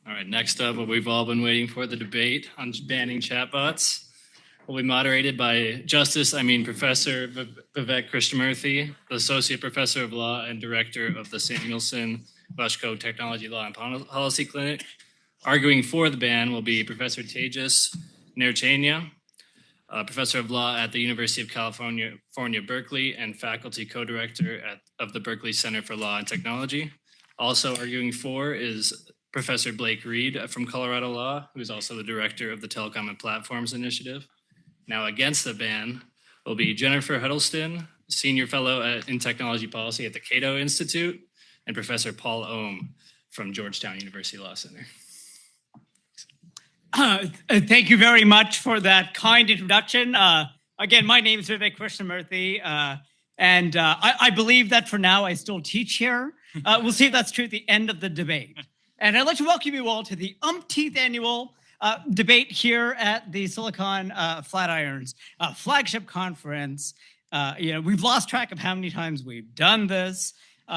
All right, next up, what we've all been waiting for, the debate on banning chatbots, will be moderated by Professor Vivek Krishnamurthy, the Associate Professor of Law and Director of the Samuelson Bushko Technology Law and Policy Clinic. Arguing for the ban will be Professor Tejas Narechania, Professor of Law at the University of California, Berkeley, and Faculty Co-Director of the Berkeley Center for Law and Technology. Also arguing for is Professor Reid from Colorado Law, who is also the Director of the Telecom and Platforms Initiative. Now against the ban will be Jennifer Huddleston, Senior Fellow in Technology Policy at the Cato Institute, and Professor Paul Ohm from Georgetown University Law Center. Thank you very much for that kind introduction. Again, my name is Vivek Krishnamurthy, and I believe that for now I still teach here. We'll see if that's true at the end of the debate. And I'd like to welcome you all to the umpteenth annual debate here at the Silicon Flatirons Flagship Conference. We've lost track of how many times we've done this.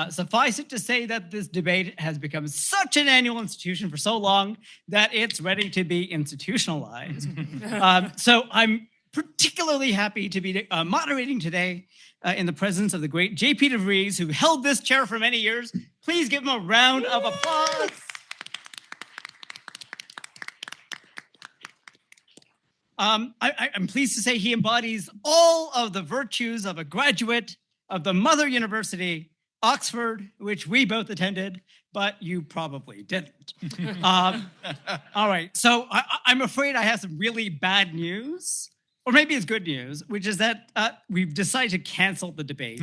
Suffice it to say that this debate has become such an annual institution for so long that it's ready to be institutionalized. So I'm particularly happy to be moderating today in the presence of the great J.P. DeVries, who held this chair for many years. Please give him a round of applause. I'm pleased to say he embodies all of the virtues of a graduate of the Mother University, Oxford, which we both attended, but you probably didn't. All right, so I'm afraid I have some really bad news, or maybe it's good news, which is that we've decided to cancel the debate.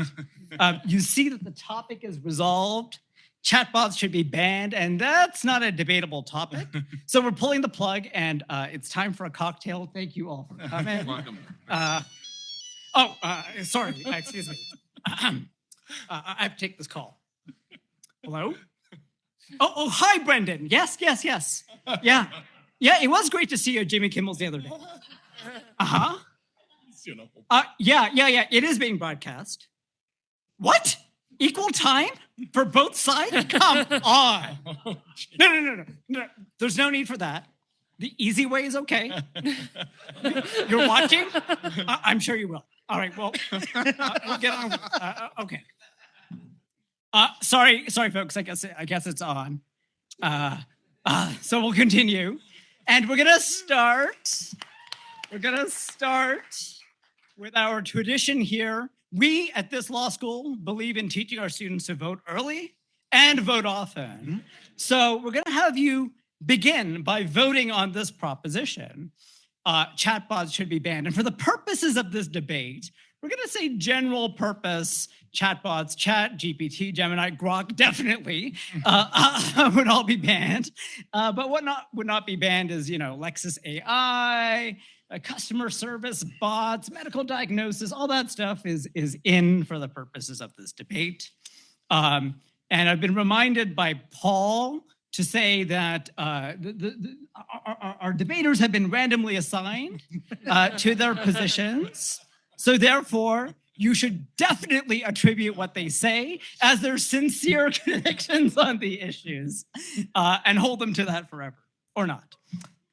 You see that the topic is resolved. Chatbots should be banned, and that's not a debatable topic. So we're pulling the plug, and it's time for a cocktail. Thank you all for coming. Welcome. Sorry, excuse me. I have to take this call. Hello? Oh, hi, Brendan. Yes. Yeah, it was great to see you at Jimmy Kimmel's the other day. Uh-huh. Yeah, it is being broadcast. What? Equal time for both sides? Come on. No. There's no need for that. The easy way is okay. You're watching? I'm sure you will. All right, well, we'll get on. Okay. Sorry, folks. I guess it's on. So we'll continue, and we're gonna start. With our tradition here. We at this law school believe in teaching our students to vote early and vote often. So we're going to have you begin by voting on this proposition. Chatbots should be banned. And for the purposes of this debate, we're going to say general purpose chatbots, Chat, GPT, Gemini, Grok, definitely would all be banned. But what would not be banned is, Lexus AI, customer service bots, medical diagnosis, all that stuff is in for the purposes of this debate. And I've been reminded by Paul to say that our debaters have been randomly assigned to their positions. So therefore, you should definitely attribute what they say as their sincere convictions on the issues and hold them to that forever, or not.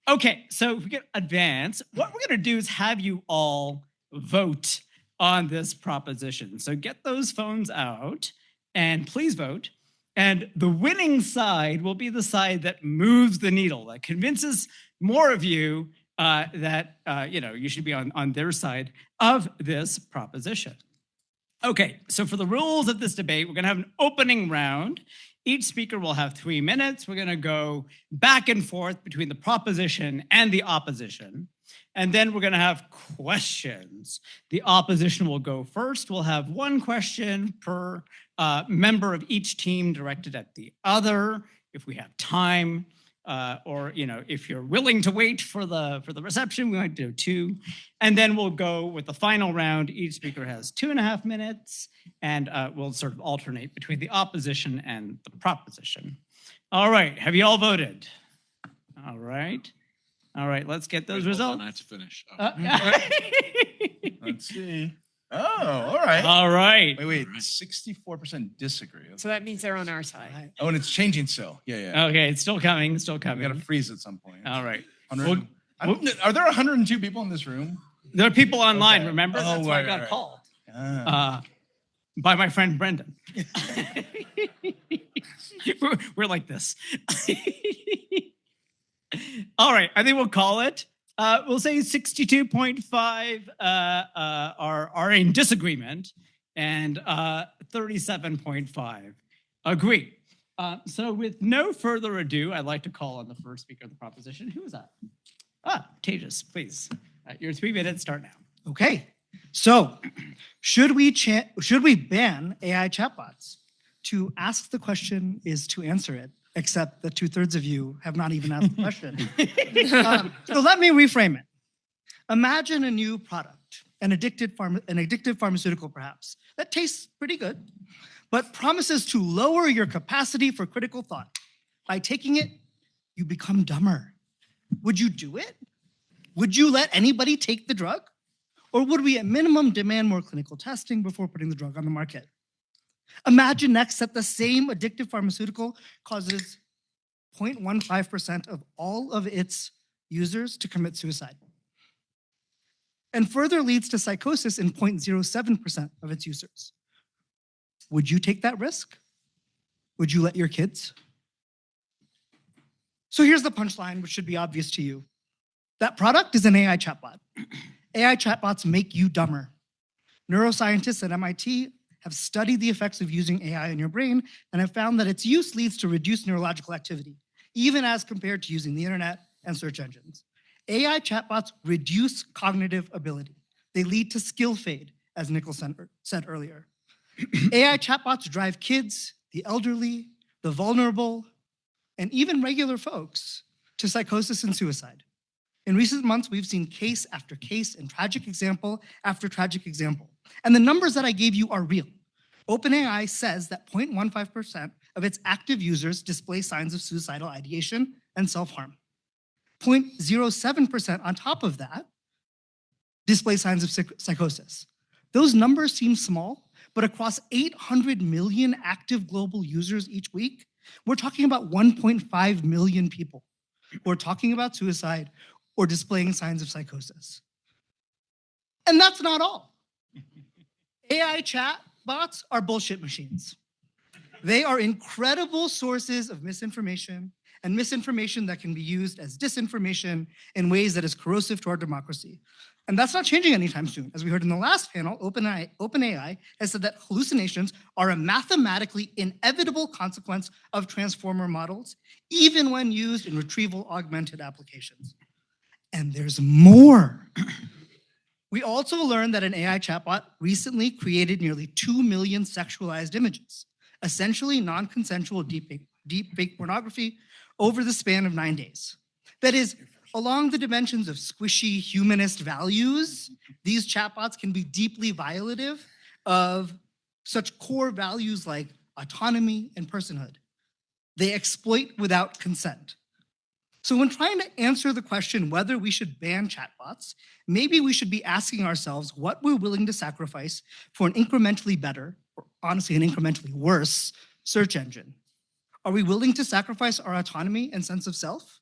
Okay, so if we can advance, what we're going to do is have you all vote on this proposition. So get those phones out and please vote. And the winning side will be the side that moves the needle, that convinces more of you that you should be on their side of this proposition. Okay, so for the rules of this debate, we're going to have an opening round. Each speaker will have 3 minutes. We're going to go back and forth between the proposition and the opposition. And then we're going to have questions. The opposition will go first. We'll have one question per member of each team directed at the other, if we have time. Or if you're willing to wait for the reception, we might do 2. And then we'll go with the final round. Each speaker has 2.5 minutes, and we'll sort of alternate between the opposition and the proposition. All right, have you all voted? All right, let's get those results. I have to finish. Oh. Let's see. Oh, all right. All right. Wait. 64% disagree. So that means they're on our side. Oh, and it's changing still. Yeah. Okay, it's still coming. We got to freeze at some point. All right. 100 are there 102 people in this room? There are people online, Okay. remember? Oh, That's why I right, got right. called Ah. by my friend Brendan. we're like this. All right, I think we'll call it. We'll say 62.5 are in disagreement and 37.5 agree. So with no further ado, I'd like to call on the first speaker of the proposition. Who is that? Tejas, please. Your 3 minutes start now. Okay, so should we ban AI chatbots? To ask the question is to answer it, except that 2/3 of you have not even asked the question. So let me reframe it. Imagine a new product, an addictive pharmaceutical perhaps, that tastes pretty good, but promises to lower your capacity for critical thought. By taking it, you become dumber. Would you do it? Would you let anybody take the drug? Or would we at minimum demand more clinical testing before putting the drug on the market? Imagine next that the same addictive pharmaceutical causes 0.15% of all of its users to commit suicide, and further leads to psychosis in 0.07% of its users. Would you take that risk? Would you let your kids? So here's the punchline, which should be obvious to you. That product is an AI chatbot. AI chatbots make you dumber. Neuroscientists at MIT have studied the effects of using AI in your brain and have found that its use leads to reduced neurological activity, even as compared to using the internet and search engines. AI chatbots reduce cognitive ability. They lead to skill fade, as Nicole said earlier. AI chatbots drive kids, the elderly, the vulnerable, and even regular folks to psychosis and suicide. In recent months, we've seen case after case and tragic example after tragic example. And the numbers that I gave you are real. OpenAI says that 0.15% of its active users display signs of suicidal ideation and self-harm. 0.07% on top of that display signs of psychosis. Those numbers seem small, but across 800 million active global users each week, we're talking about 1.5 million people who are talking about suicide or displaying signs of psychosis. And that's not all. AI chatbots are bullshit machines. They are incredible sources of misinformation, and misinformation that can be used as disinformation in ways that is corrosive to our democracy. And that's not changing anytime soon. As we heard in the last panel, OpenAI has said that hallucinations are a mathematically inevitable consequence of transformer models, even when used in retrieval-augmented applications. And there's more. We also learned that an AI chatbot recently created nearly 2 million sexualized images, essentially non-consensual deepfake pornography, over the span of 9 days. That is, along the dimensions of squishy humanist values, these chatbots can be deeply violative of such core values like autonomy and personhood. They exploit without consent. So when trying to answer the question whether we should ban chatbots, maybe we should be asking ourselves what we're willing to sacrifice for an incrementally better, or honestly an incrementally worse, search engine. Are we willing to sacrifice our autonomy and sense of self?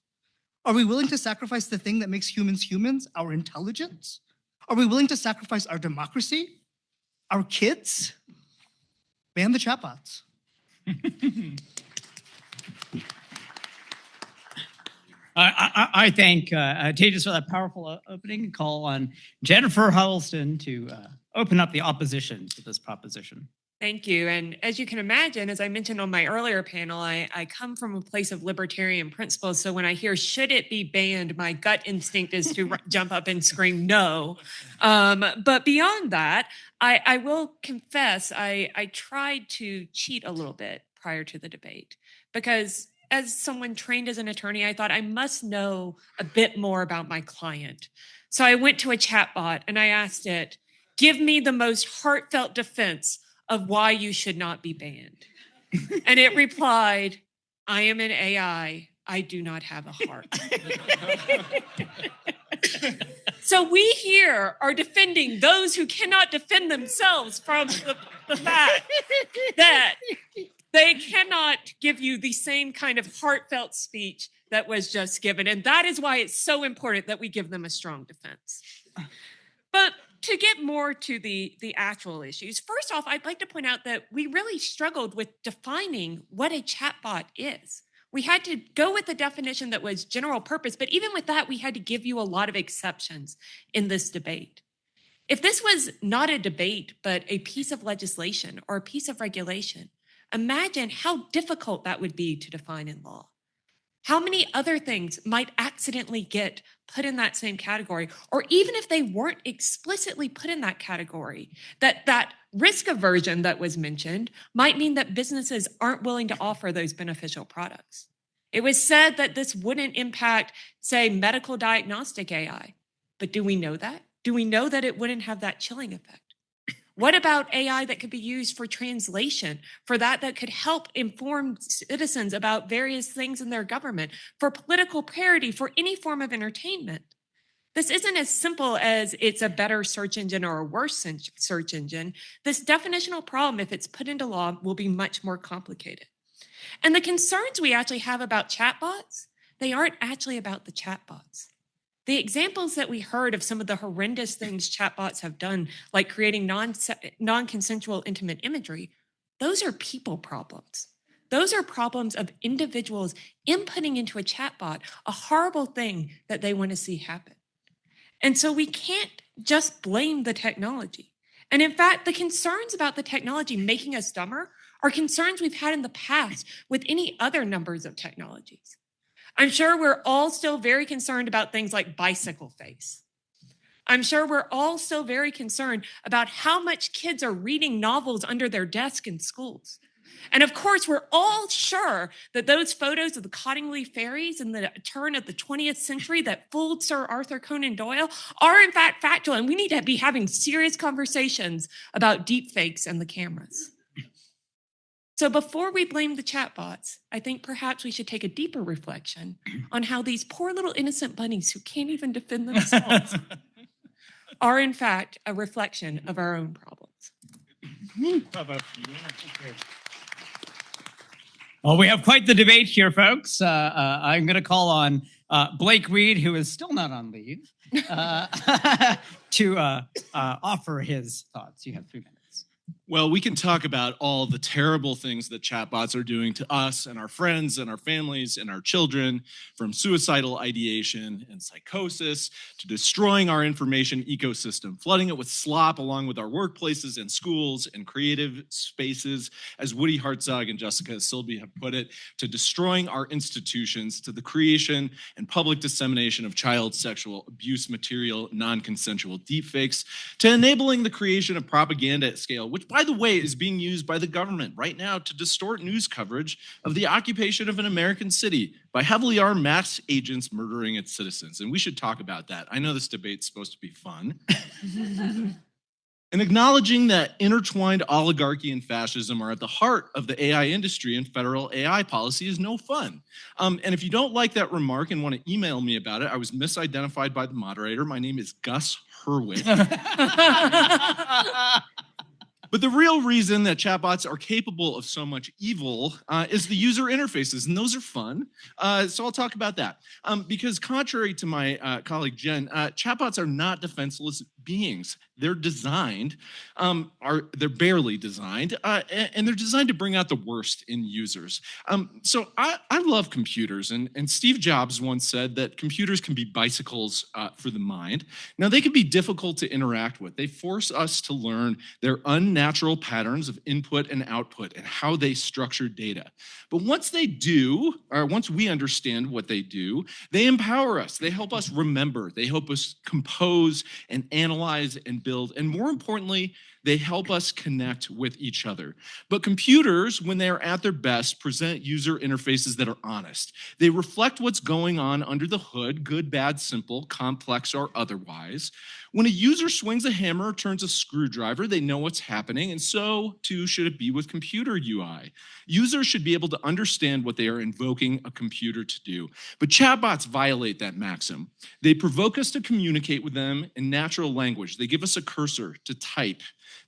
Are we willing to sacrifice the thing that makes humans humans, our intelligence? Are we willing to sacrifice our democracy, our kids? Ban the chatbots. I thank Tejas for that powerful opening and call on Jennifer Huddleston to open up the opposition to this proposition. Thank you. And as you can imagine, as I mentioned on my earlier panel, I come from a place of libertarian principles. So when I hear, should it be banned, my gut instinct is to jump up and scream no. But beyond that, I will confess, I tried to cheat a little bit prior to the debate, because as someone trained as an attorney, I thought I must know a bit more about my client. So I went to a chatbot and I asked it, give me the most heartfelt defense of why you should not be banned. And it replied, I am an AI. I do not have a heart. So we here are defending those who cannot defend themselves from the fact that they cannot give you the same kind of heartfelt speech that was just given. And that is why it's so important that we give them a strong defense. But to get more to the actual issues, first off, I'd like to point out that we really struggled with defining what a chatbot is. We had to go with the definition that was general purpose, but even with that, we had to give you a lot of exceptions in this debate. If this was not a debate, but a piece of legislation or a piece of regulation, imagine how difficult that would be to define in law. How many other things might accidentally get put in that same category? Or even if they weren't explicitly put in that category, that risk aversion that was mentioned might mean that businesses aren't willing to offer those beneficial products. It was said that this wouldn't impact, say, medical diagnostic AI. But do we know that? Do we know that it wouldn't have that chilling effect? What about AI that could be used for translation, for that could help inform citizens about various things in their government, for political parody, for any form of entertainment? This isn't as simple as it's a better search engine or a worse search engine. This definitional problem, if it's put into law, will be much more complicated. And the concerns we actually have about chatbots, they aren't actually about the chatbots. The examples that we heard of some of the horrendous things chatbots have done, like creating non-consensual intimate imagery, those are people problems. Those are problems of individuals inputting into a chatbot a horrible thing that they want to see happen. And so we can't just blame the technology. And in fact, the concerns about the technology making us dumber are concerns we've had in the past with any other numbers of technologies. I'm sure we're all still very concerned about things like bicycle face. I'm sure we're all still very concerned about how much kids are reading novels under their desk in schools. And of course, we're all sure that those photos of the Cottingley fairies in the turn of the 20th century that fooled Sir Arthur Conan Doyle are in fact factual, and we need to be having serious conversations about deepfakes and the cameras. So before we blame the chatbots, I think perhaps we should take a deeper reflection on how these poor little innocent bunnies who can't even defend themselves are in fact a reflection of our own problems. Well, we have quite the debate here, folks. I'm going to call on Blake Reid, who is still not on leave, to offer his thoughts. You have 3 minutes. Well, we can talk about all the terrible things that chatbots are doing to us and our friends and our families and our children, from suicidal ideation and psychosis to destroying our information ecosystem, flooding it with slop along with our workplaces and schools and creative spaces, as Woody Hartzog and Jessica Silby have put it, to destroying our institutions, to the creation and public dissemination of child sexual abuse material, non-consensual deepfakes, to enabling the creation of propaganda at scale, which, by the way, is being used by the government right now to distort news coverage of the occupation of an American city by heavily armed mass agents murdering its citizens. And we should talk about that. I know this debate's supposed to be fun. And acknowledging that intertwined oligarchy and fascism are at the heart of the AI industry and federal AI policy is no fun. And if you don't like that remark and want to email me about it, I was misidentified by the moderator. My name is Gus Hurwitz. But the real reason that chatbots are capable of so much evil is the user interfaces, and those are fun. So I'll talk about that. Because contrary to my colleague Jen, chatbots are not defenseless beings. They're designed, they're barely designed, and they're designed to bring out the worst in users. So I love computers, and Steve Jobs once said that computers can be bicycles for the mind. Now, they can be difficult to interact with. They force us to learn their unnatural patterns of input and output and how they structure data. But once they do, or once we understand what they do, they empower us. They help us remember. They help us compose and analyze and build. And more importantly, They help us connect with each other. But computers, when they are at their best, present user interfaces that are honest. They reflect what's going on under the hood, good, bad, simple, complex, or otherwise. When a user swings a hammer or turns a screwdriver, they know what's happening, and so too should it be with computer UI. Users should be able to understand what they are invoking a computer to do. But chatbots violate that maxim. They provoke us to communicate with them in natural language. They give us a cursor to type.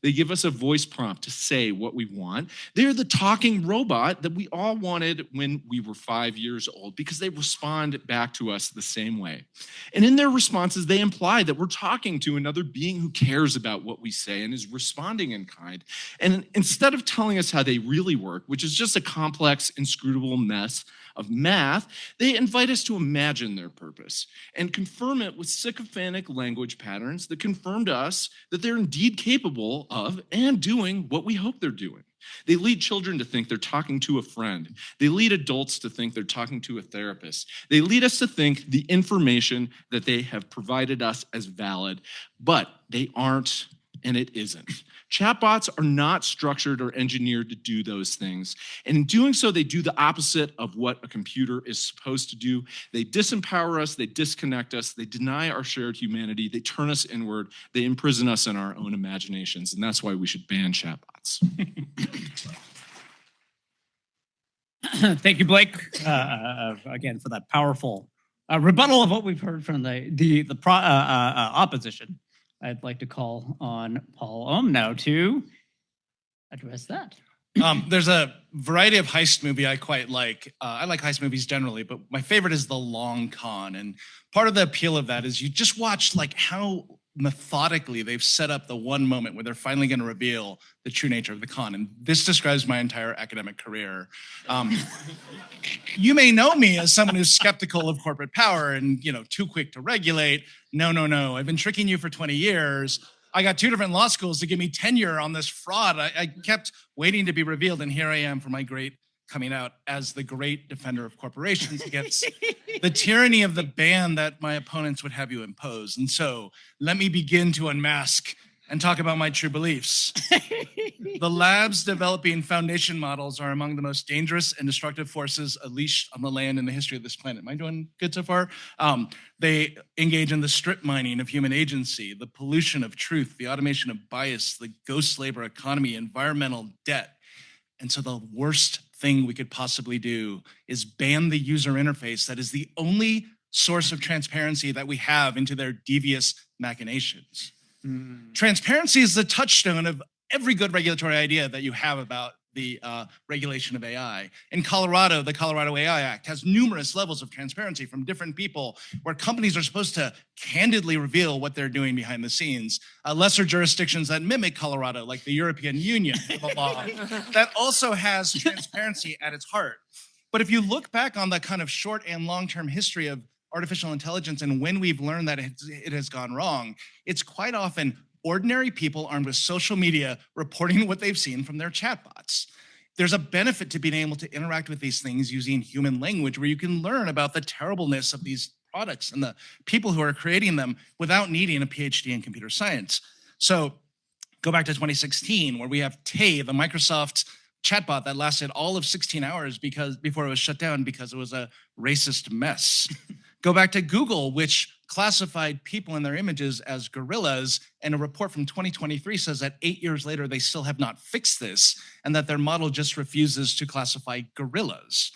They give us a voice prompt to say what we want. They're the talking robot that we all wanted when we were 5 years old because they respond back to us the same way. And in their responses, they imply that we're talking to another being who cares about what we say and is responding in kind. And instead of telling us how they really work, which is just a complex, inscrutable mess of math, they invite us to imagine their purpose and confirm it with sycophantic language patterns that confirm to us that they're indeed capable of and doing what we hope they're doing. They lead children to think they're talking to a friend. They lead adults to think they're talking to a therapist. They lead us to think the information that they have provided us as valid, but they aren't, and it isn't. Chatbots are not structured or engineered to do those things. And in doing so, they do the opposite of what a computer is supposed to do. They disempower us, they disconnect us, they deny our shared humanity, they turn us inward, they imprison us in our own imaginations. And that's why we should ban chatbots. Thank you, Blake, again, for that powerful rebuttal of what we've heard from the opposition. I'd like to call on Paul Ohm now to address that. There's a variety of heist movie I quite like. I like heist movies generally, but my favorite is The Long Con. And part of the appeal of that is you just watch like how methodically they've set up the one moment where they're finally going to reveal the true nature of the con. And this describes my entire academic career. You may know me as someone who's skeptical of corporate power and, too quick to regulate. No. I've been tricking you for 20 years. I got 2 different law schools to give me tenure on this fraud. I kept waiting to be revealed, and here I am for my great coming out as the great defender of corporations against the tyranny of the ban that my opponents would have you impose. And so let me begin to unmask and talk about my true beliefs. The labs developing foundation models are among the most dangerous and destructive forces unleashed on the land in the history of this planet. Am I doing good so far? They engage in the strip mining of human agency, the pollution of truth, the automation of bias, the ghost labor economy, environmental debt. And so the worst thing we could possibly do is ban the user interface that is the only source of transparency that we have into their devious machinations. Transparency is the touchstone of every good regulatory idea that you have about the regulation of AI. In Colorado, the Colorado AI Act has numerous levels of transparency from different people where companies are supposed to candidly reveal what they're doing behind the scenes. Lesser jurisdictions that mimic Colorado, like the European Union, have a law that also has transparency at its heart. But if you look back on the kind of short and long-term history of artificial intelligence and when we've learned that it has gone wrong, it's quite often ordinary people armed with social media reporting what they've seen from their chatbots. There's a benefit to being able to interact with these things using human language where you can learn about the terribleness of these products and the people who are creating them without needing a PhD in computer science. So go back to 2016 where we have Tay, the Microsoft chatbot that lasted all of 16 hours before it was shut down because it was a racist mess. Go back to Google, which classified people in their images as gorillas, and a report from 2023 says that 8 years later, they still have not fixed this, and that their model just refuses to classify gorillas.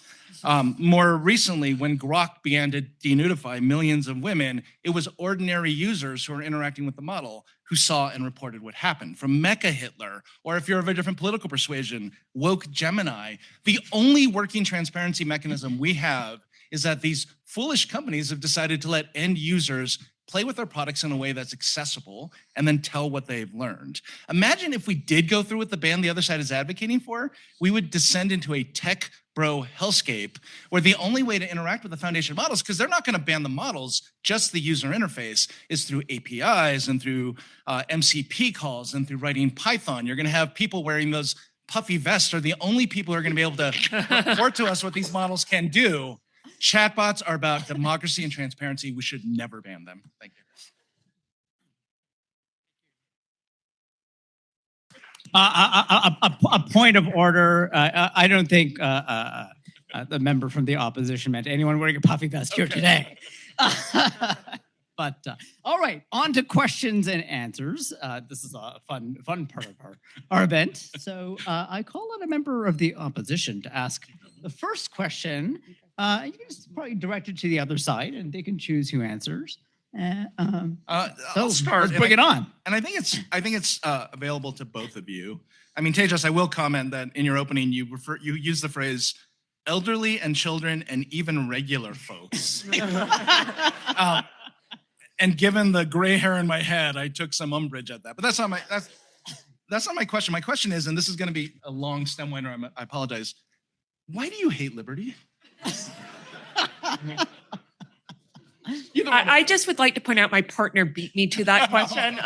More recently, when Grok began to denudify millions of women, it was ordinary users who were interacting with the model who saw and reported what happened. From Mecha Hitler, or if you're of a different political persuasion, woke Gemini, the only working transparency mechanism we have is that these foolish companies have decided to let end users play with their products in a way that's accessible and then tell what they've learned. Imagine if we did go through with the ban the other side is advocating for, we would descend into a tech bro hellscape where the only way to interact with the foundation models, because they're not going to ban the models, just the user interface, is through APIs and through MCP calls and through writing Python. You're going to have people wearing those puffy vests are the only people who are going to be able to report to us what these models can do. Chatbots are about democracy and transparency. We should never ban them. Thank you. A point of order. I don't think the member from the opposition meant anyone wearing a puffy vest here today. But all right, on to questions and answers. This is a fun part of our event. So I call on a member of the opposition to ask the first question. You can just probably direct it to the other side, and they can choose who answers. I'll start. Let's bring it on. And I think it's available to both of you. I mean, Tejas, I will comment that in your opening you use the phrase elderly and children and even regular folks. And given the gray hair in my head, I took some umbrage at that. But that's not my question. My question is, and this is going to be a long stem winner. I apologize. Why do you hate liberty? I just would like to point out my partner beat me to that question.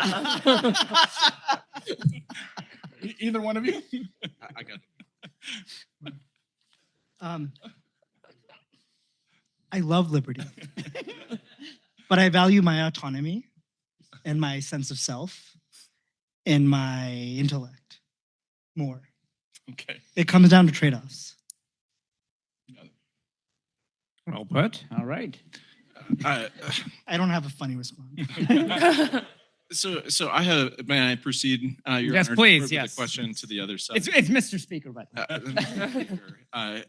Either one of you? I got I love liberty, but I value my autonomy and my sense of self and my intellect more. Okay. It comes down to trade-offs. Well put. All right. I don't have a funny response. So I have. May I proceed? Your Yes, Honor, please, with yes. the question to the other side. It's Mr. Speaker, but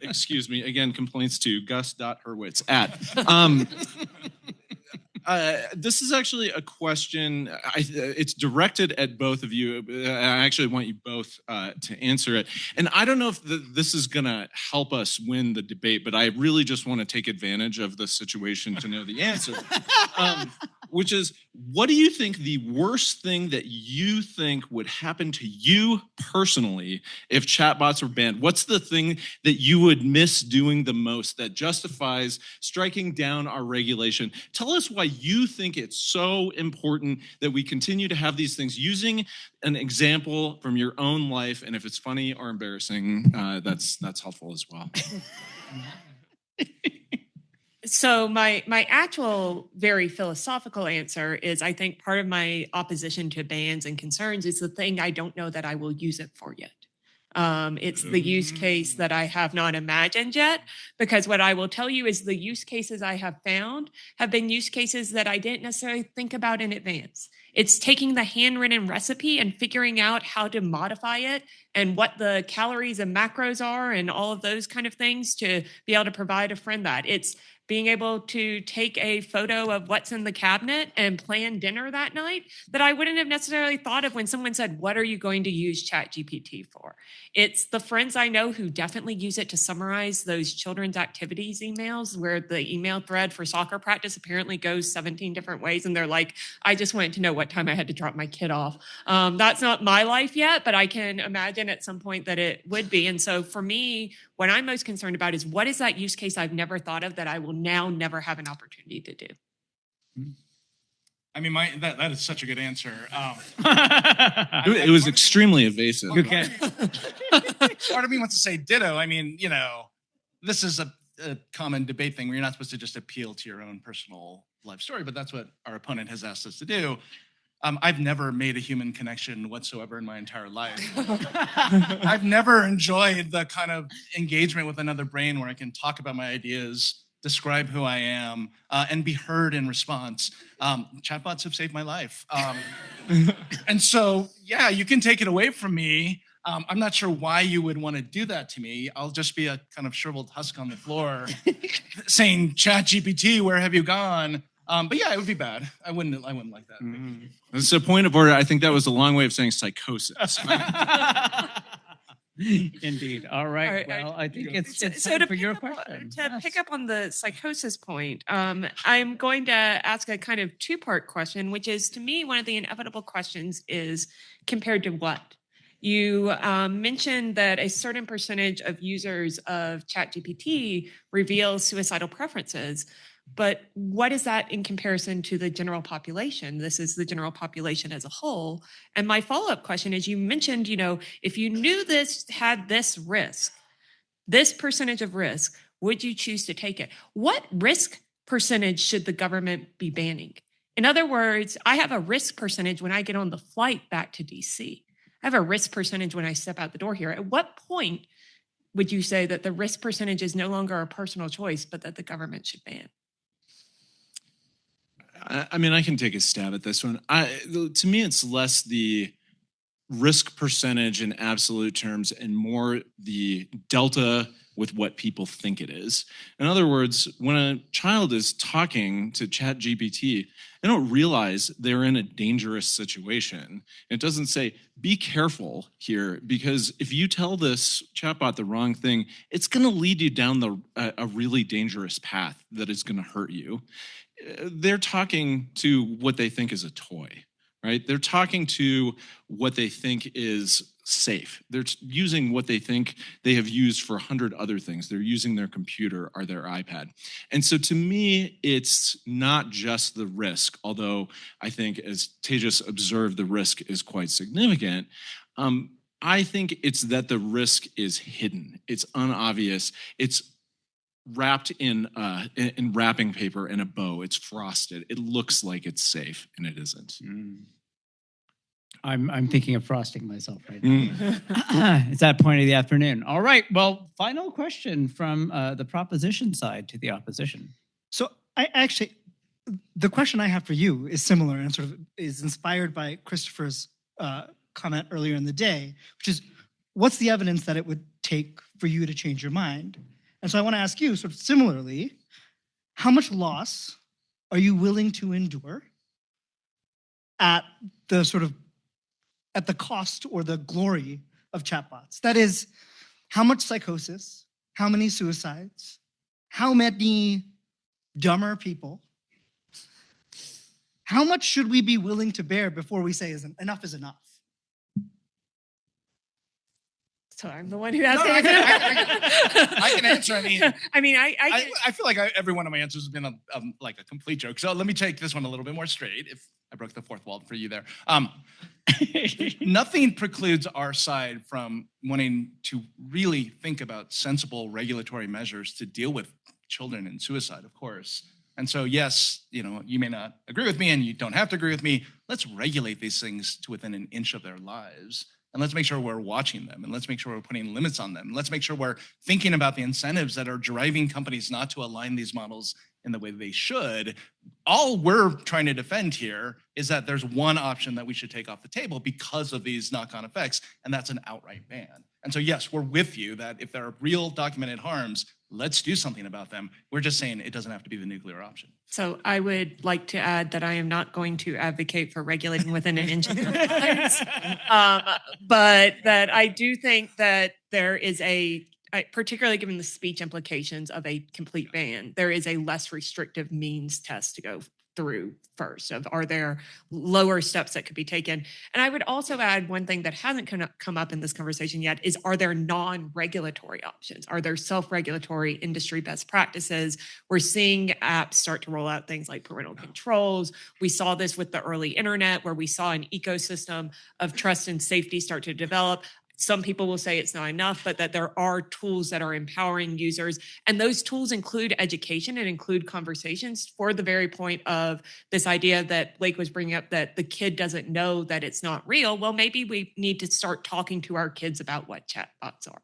Excuse me. Again, complaints to Gus.Hurwitz at. This is actually a question. It's directed at both of you. I actually want you both to answer it. And I don't know if this is going to help us win the debate, but I really just want to take advantage of the situation to know the answer. Which is, what do you think the worst thing that you think would happen to you personally if chatbots were banned? What's the thing that you would miss doing the most that justifies striking down our regulation? Tell us why you think it's so important that we continue to have these things, using an example from your own life. And if it's funny or embarrassing, that's helpful as well. So my actual very philosophical answer is, I think part of my opposition to bans and concerns is the thing I don't know that I will use it for yet. It's the use case that I have not imagined yet, because what I will tell you is the use cases I have found have been use cases that I didn't necessarily think about in advance. It's taking the handwritten recipe and figuring out how to modify it and what the calories and macros are and all of those kind of things to be able to provide a friend that. It's being able to take a photo of what's in the cabinet and plan dinner that night that I wouldn't have necessarily thought of when someone said, what are you going to use ChatGPT for? It's the friends I know who definitely use it to summarize those children's activities emails where the email thread for soccer practice apparently goes 17 different ways. And they're like, I just wanted to know what time I had to drop my kid off. That's not my life yet, but I can imagine at some point that it would be. And so for me, what I'm most concerned about is, what is that use case I've never thought of that I will now never have an opportunity to do? I mean, that is such a good answer. It was extremely evasive. Okay. Part of me wants to say ditto. I mean, this is a common debate thing where you're not supposed to just appeal to your own personal life story, but that's what our opponent has asked us to do. I've never made a human connection whatsoever in my entire life. I've never enjoyed the kind of engagement with another brain where I can talk about my ideas, describe who I am, and be heard in response. Chatbots have saved my life. And so, yeah, you can take it away from me. I'm not sure why you would want to do that to me. I'll just be a kind of shriveled husk on the floor saying, ChatGPT, where have you gone? But yeah, it would be bad. I wouldn't like that. It's a point of order. I think that was a long way of saying psychosis. Indeed. All right. Well, I think it's time for your question. To pick up on the psychosis point, I'm going to ask a kind of two-part question, which is, to me, one of the inevitable questions is, compared to what? You mentioned that a certain percentage of users of ChatGPT reveal suicidal preferences. But what is that in comparison to the general population? This is the general population as a whole. And my follow-up question is, you mentioned, if you knew this had this risk, this percentage of risk, would you choose to take it? What risk percentage should the government be banning? In other words, I have a risk percentage when I get on the flight back to DC. I have a risk percentage when I step out the door here. At what point would you say that the risk percentage is no longer a personal choice, but that the government should ban? I mean, I can take a stab at this one. To me, it's less the risk percentage in absolute terms and more the delta with what people think it is. In other words, when a child is talking to ChatGPT, they don't realize they're in a dangerous situation. It doesn't say, be careful here, because if you tell this chatbot the wrong thing, it's going to lead you down a really dangerous path that is going to hurt you. They're talking to what they think is a toy, right? They're talking to what they think is safe. They're using what they think they have used for 100 other things. They're using their computer or their iPad. And so to me, it's not just the risk, although I think, as Tejas observed, the risk is quite significant. I think it's that the risk is hidden. It's unobvious. It's wrapped in wrapping paper and a bow. It's frosted. It looks like it's safe, and it isn't. I'm thinking of frosting myself right now. It's that point of the afternoon. All right. Well, final question from the proposition side to the opposition. So the question I have for you is similar and sort of is inspired by Christopher's comment earlier in the day, which is, what's the evidence that it would take for you to change your mind? And so I want to ask you, sort of similarly, how much loss are you willing to endure at the cost or the glory of chatbots? That is, how much psychosis, how many suicides, how many dumber people? How much should we be willing to bear before we say enough is enough? So I'm the one who has No, to answer. I can answer. I feel like every one of my answers has been like a complete joke. So let me take this one a little bit more straight. If I broke the fourth wall for you there. Nothing precludes our side from wanting to really think about sensible regulatory measures to deal with children and suicide, of course. And so, yes, you may not agree with me and you don't have to agree with me. Let's regulate these things to within an inch of their lives. And let's make sure we're watching them, and let's make sure we're putting limits on them. Let's make sure we're thinking about the incentives that are driving companies not to align these models in the way they should. All we're trying to defend here is that there's one option that we should take off the table because of these knock-on effects, and that's an outright ban. And so, yes, we're with you that if there are real documented harms, let's do something about them. We're just saying it doesn't have to be the nuclear option. So I would like to add that I am not going to advocate for regulating within an inch of their lives, but that I do think that there is particularly given the speech implications of a complete ban, there is a less restrictive means test to go through first of, are there lower steps that could be taken? And I would also add one thing that hasn't come up in this conversation yet is, are there non-regulatory options? Are there self-regulatory industry best practices? We're seeing apps start to roll out things like parental controls. We saw this with the early internet, where we saw an ecosystem of trust and safety start to develop. Some people will say it's not enough, but that there are tools that are empowering users. And those tools include education and include conversations, for the very point of this idea that Blake was bringing up, that the kid doesn't know that it's not real. Well, maybe we need to start talking to our kids about what chatbots are.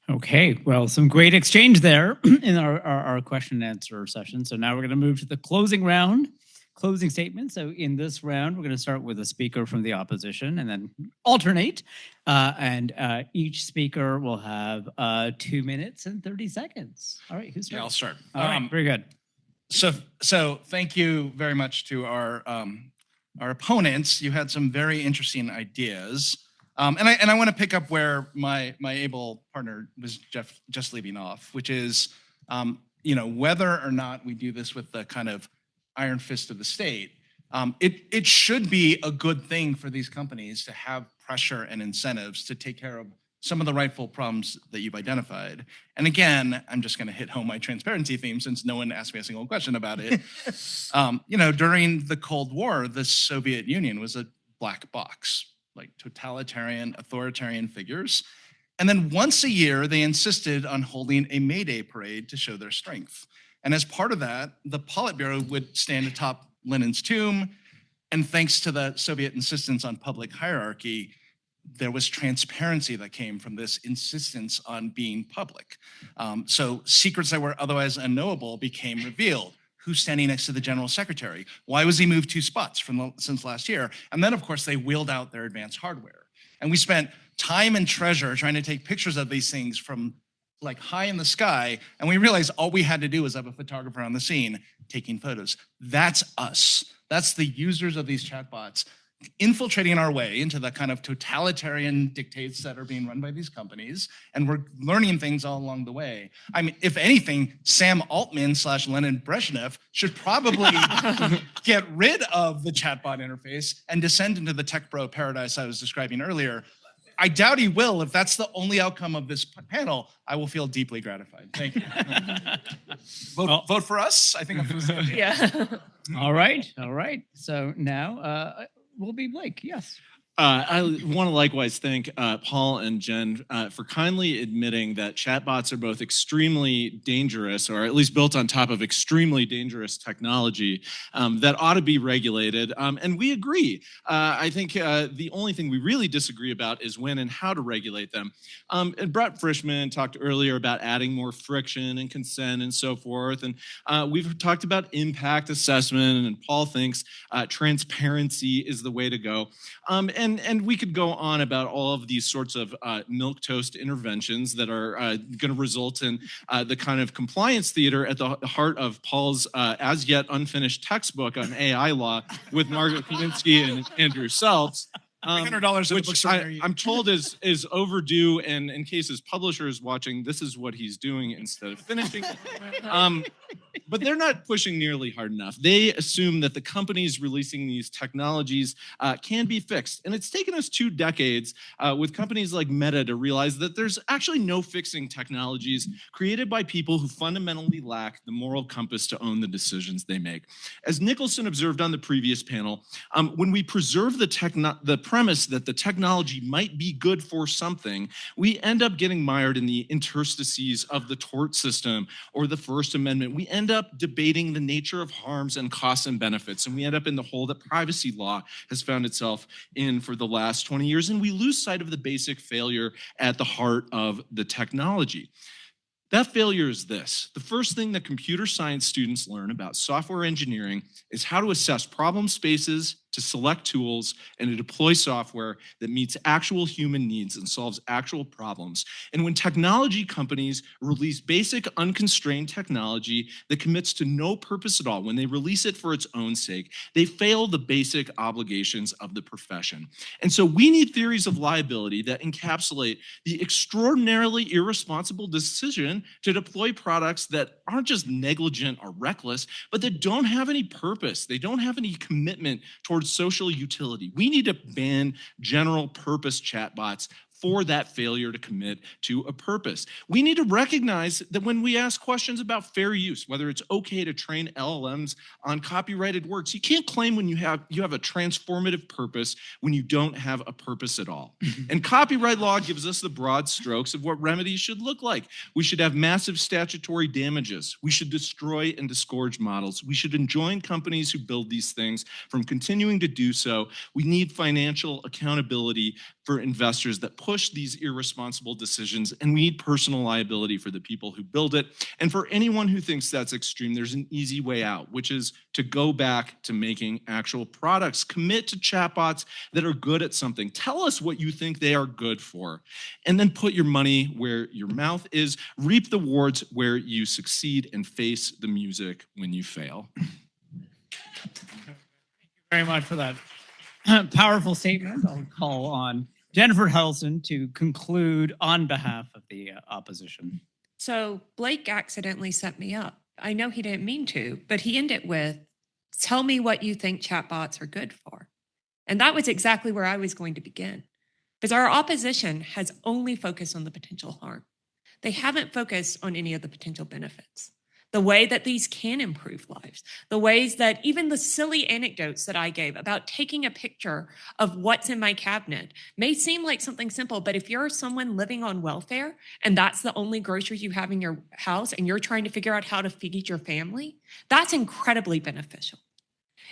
Okay, well, some great exchange there in our question and answer session. So now we're going to move to the closing round. Closing statement. So in this round, we're going to start with a speaker from the opposition and then alternate. And each speaker will have 2 minutes and 30 seconds. All right, who's starting? Yeah, I'll start. All right, very good. So thank you very much to our opponents. You had some very interesting ideas. And I want to pick up where my able partner was just leaving off, which is, whether or not we do this with the kind of iron fist of the state, it should be a good thing for these companies to have pressure and incentives to take care of some of the rightful problems that you've identified. And again, I'm just going to hit home my transparency theme, since no one asked me a single question about it. During the Cold War, the Soviet Union was a black box, like totalitarian, authoritarian figures. And then once a year, they insisted on holding a May Day parade to show their strength. And as part of that, the Politburo would stand atop Lenin's tomb, And thanks to the Soviet insistence on public hierarchy, there was transparency that came from this insistence on being public. So secrets that were otherwise unknowable became revealed. Who's standing next to the general secretary? Why was he moved 2 spots since last year? And then, of course, they wheeled out their advanced hardware. And we spent time and treasure trying to take pictures of these things from like high in the sky. And we realized all we had to do was have a photographer on the scene taking photos. That's us. That's the users of these chatbots infiltrating our way into the kind of totalitarian dictates that are being run by these companies, and we're learning things all along the way. I mean, if anything, Sam Altman / Leonid Brezhnev should probably get rid of the chatbot interface and descend into the tech bro paradise I was describing earlier. I doubt he will. If that's the only outcome of this panel, I will feel deeply gratified. Thank you. Vote for us. I think I'm Yeah. All right. All right. So now will be Blake. Yes. I want to likewise thank Paul and Jen for kindly admitting that chatbots are both extremely dangerous, or at least built on top of extremely dangerous technology that ought to be regulated. And we agree. I think the only thing we really disagree about is when and how to regulate them. And Brett Frischman talked earlier about adding more friction and consent and so forth. And we've talked about impact assessment, and Paul thinks transparency is the way to go. And we could go on about all of these sorts of milquetoast interventions that are going to result in the kind of compliance theater at the heart of Paul's as yet unfinished textbook on AI law with Margaret Kaminsky and Andrew Seltz. $300 in the bookstore. I'm told is overdue, and in case his publisher is watching, this is what he's doing instead of finishing. But they're not pushing nearly hard enough. They assume that the companies releasing these technologies can be fixed. And it's taken us 2 decades with companies like Meta to realize that there's actually no fixing technologies created by people who fundamentally lack the moral compass to own the decisions they make. As Nicholson observed on the previous panel, when we preserve the premise that the technology might be good for something, we end up getting mired in the interstices of the tort system or the First Amendment. We end up debating the nature of harms and costs and benefits, and we end up in the hole that privacy law has found itself in for the last 20 years, and we lose sight of the basic failure at the heart of the technology. That failure is this. The first thing that computer science students learn about software engineering is how to assess problem spaces, to select tools, and to deploy software that meets actual human needs and solves actual problems. And when technology companies release basic unconstrained technology that commits to no purpose at all, when they release it for its own sake, they fail the basic obligations of the profession. And so we need theories of liability that encapsulate the extraordinarily irresponsible decision to deploy products that aren't just negligent or reckless, but that don't have any purpose. They don't have any commitment towards social utility. We need to ban general purpose chatbots for that failure to commit to a purpose. We need to recognize that when we ask questions about fair use, whether it's okay to train LLMs on copyrighted works, you can't claim when you have a transformative purpose when you don't have a purpose at all. And copyright law gives us the broad strokes of what remedies should look like. We should have massive statutory damages. We should destroy and disgorge models. We should enjoin companies who build these things from continuing to do so. We need financial accountability for investors that push these irresponsible decisions, and we need personal liability for the people who build it. And for anyone who thinks that's extreme, there's an easy way out, which is to go back to making actual products. Commit to chatbots that are good at something. Tell us what you think they are good for, and then put your money where your mouth is, reap the rewards where you succeed, and face the music when you fail. Very much for that powerful statement. I'll call on Jennifer Huddleston to conclude on behalf of the opposition. So Blake accidentally set me up. I know he didn't mean to, but he ended with, tell me what you think chatbots are good for. And that was exactly where I was going to begin. Because our opposition has only focused on the potential harm. They haven't focused on any of the potential benefits. The way that these can improve lives, the ways that even the silly anecdotes that I gave about taking a picture of what's in my cabinet may seem like something simple, but if you're someone living on welfare and that's the only groceries you have in your house and you're trying to figure out how to feed your family, that's incredibly beneficial.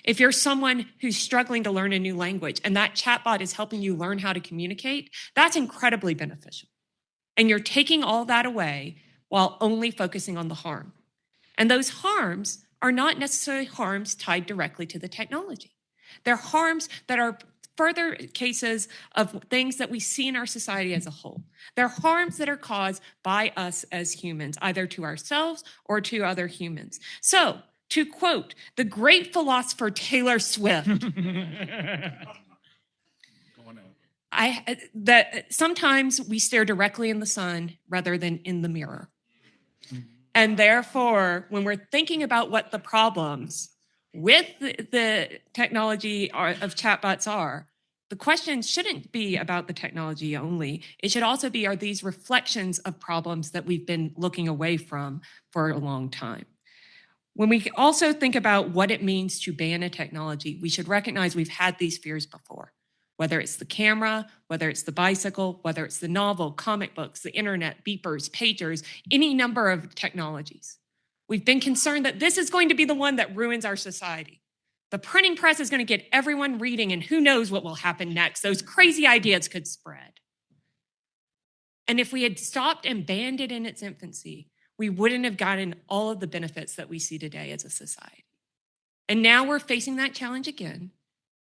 If you're someone who's struggling to learn a new language and that chatbot is helping you learn how to communicate, that's incredibly beneficial. And you're taking all that away while only focusing on the harm. And those harms are not necessarily harms tied directly to the technology. They're harms that are further cases of things that we see in our society as a whole. They're harms that are caused by us as humans, either to ourselves or to other humans. So, to quote the great philosopher Taylor Swift, that sometimes we stare directly in the sun rather than in the mirror. And therefore, when we're thinking about what the problems with the technology of chatbots are, the question shouldn't be about the technology only. It should also be, are these reflections of problems that we've been looking away from for a long time? When we also think about what it means to ban a technology, we should recognize we've had these fears before, whether it's the camera, whether it's the bicycle, whether it's the novel, comic books, the internet, beepers, pagers, any number of technologies. We've been concerned that this is going to be the one that ruins our society. The printing press is going to get everyone reading, and who knows what will happen next. Those crazy ideas could spread. And if we had stopped and banned it in its infancy, we wouldn't have gotten all of the benefits that we see today as a society. And now we're facing that challenge again.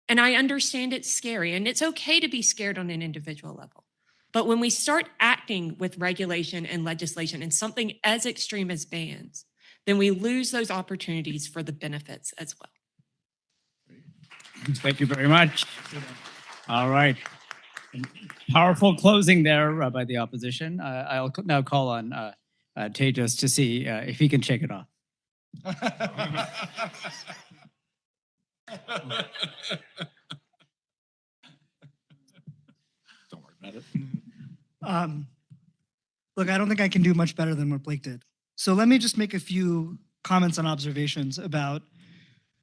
And I understand it's scary, and it's okay to be scared on an individual level. But when we start acting with regulation and legislation and something as extreme as bans, then we lose those opportunities for the benefits as well. Thank you very much. All right. Powerful closing there by the opposition. I'll now call on Tejas to see if he can shake it off. Don't worry about it. Look, I don't think I can do much better than what Blake did. So let me just make a few comments and observations about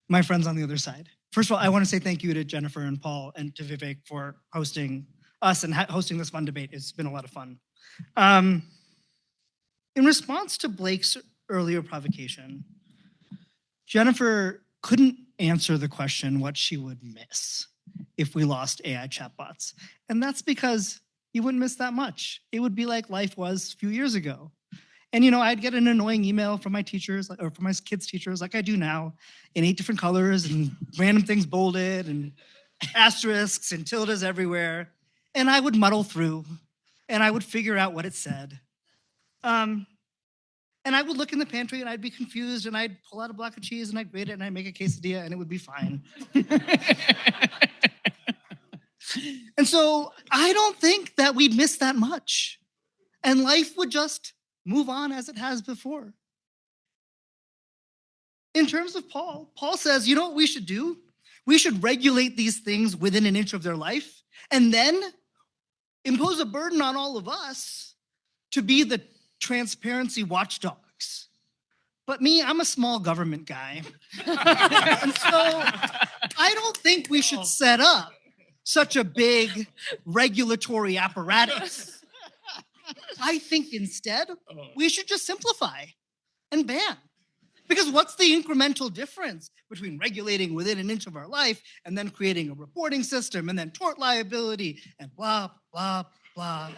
my friends on the other side. First of all, I want to say thank you to Jennifer and Paul and to Vivek for hosting us and hosting this fun debate. It's been a lot of fun. In response to Blake's earlier provocation, Jennifer couldn't answer the question what she would miss if we lost AI chatbots. And that's because you wouldn't miss that much. It would be like life was a few years ago. And I'd get an annoying email from my teachers, or from my kids' teachers, like I do now, in 8 different colors and random things bolded and asterisks and tildes everywhere. And I would muddle through and I would figure out what it said. And I would look in the pantry and I'd be confused and I'd pull out a block of cheese and I'd grate it and I'd make a quesadilla and it would be fine. And so I don't think that we'd miss that much. And life would just move on as it has before. In terms of Paul says, you know what we should do? We should regulate these things within an inch of their life and then impose a burden on all of us to be the transparency watchdogs. But me, I'm a small government guy. And so I don't think we should set up such a big regulatory apparatus. I think instead, we should just simplify and ban. Because what's the incremental difference between regulating within an inch of our life and then creating a reporting system and then tort liability and blah, blah, blah.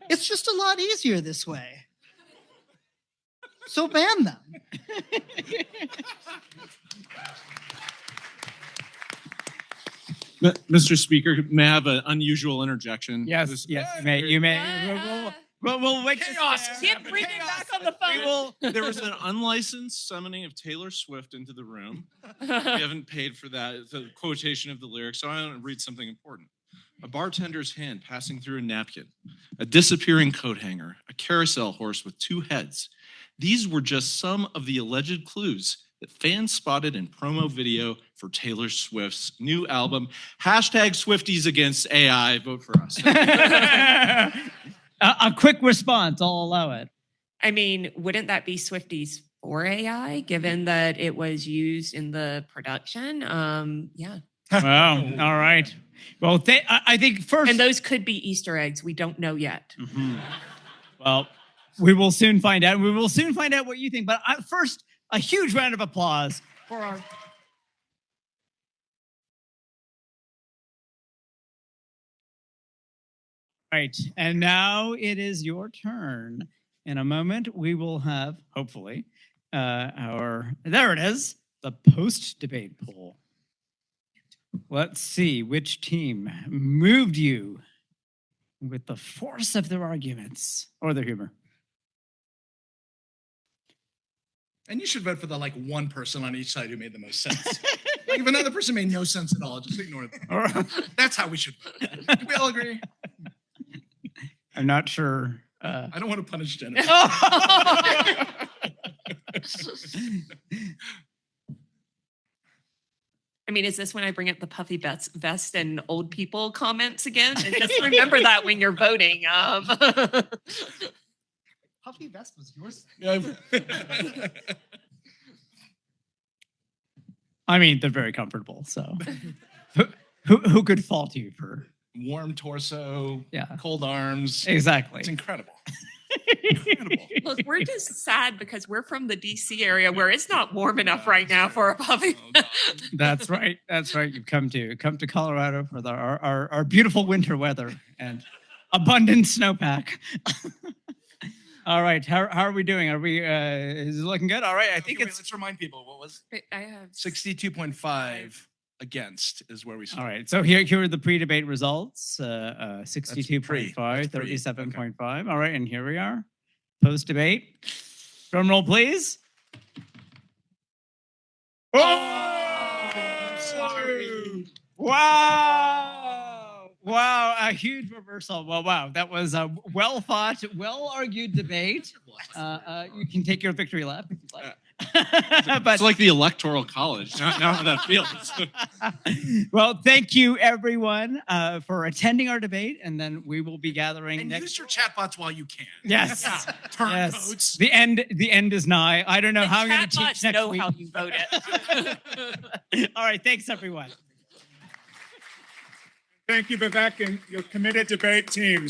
It's just a lot easier this way. So ban them. Mr. Speaker, may I have an unusual interjection? Yes, you may. We'll wait. Can't bring it back on the phone. There was an unlicensed summoning of Taylor Swift into the room. We haven't paid for that. It's a quotation of the lyrics, so I want to read something important. A bartender's hand passing through a napkin, a disappearing coat hanger, a carousel horse with 2 heads. These were just some of the alleged clues that fans spotted in promo video for Taylor Swift's new album. #Swifties against AI. Vote for us. A quick response, I'll allow it. I mean, wouldn't that be Swifties for AI, given that it was used in the production? Yeah. Wow. All right. Well, I think first. And those could be Easter eggs. We don't know yet. Mm-hmm. Well, we will soon find out. We will soon find out what you think. But first, a huge round of applause for our Right. And now it is your turn. In a moment, we will have, hopefully, there it is, the post-debate poll. Let's see which team moved you with the force of their arguments or their humor. And you should vote for the one person on each side who made the most sense. If another person made no sense at all, just ignore them. That's how we should vote. Do we all agree? I'm not sure. I don't want to punish Jennifer. I mean, is this when I bring up the puffy vest and old people comments again? And just remember that when you're voting. Puffy vest was yours. I mean, they're very comfortable. So, who could fault you for? Warm torso, Yeah, cold arms. exactly. It's incredible. Look, we're just sad because we're from the DC area where it's not warm enough right now for a puffy. That's right. That's right. You've come to Colorado for our beautiful winter weather and abundant snowpack. All right. How are we doing? Are we is it looking good? All right. I think Okay, it's let's remind people what was I have 62.5 against is where we started. all right. So here are the pre-debate results. 62.5, That's pre. 37.5. All right, and here we are. Post-debate. Drum roll, please. Oh, sorry. Wow. Wow, a huge reversal. Well, wow, that was a well-fought, well-argued debate. You can take your victory lap if you'd like. But It's like the Electoral College. Now how that feels. well, thank you everyone for attending our debate, and then we will be gathering And next. use your chatbots while you can. Yes. Turncoats. The end is nigh. I don't know how I'm going to teach chatbots next know week. how you voted. All right, thanks everyone. Thank you, Vivek, and your committed debate teams.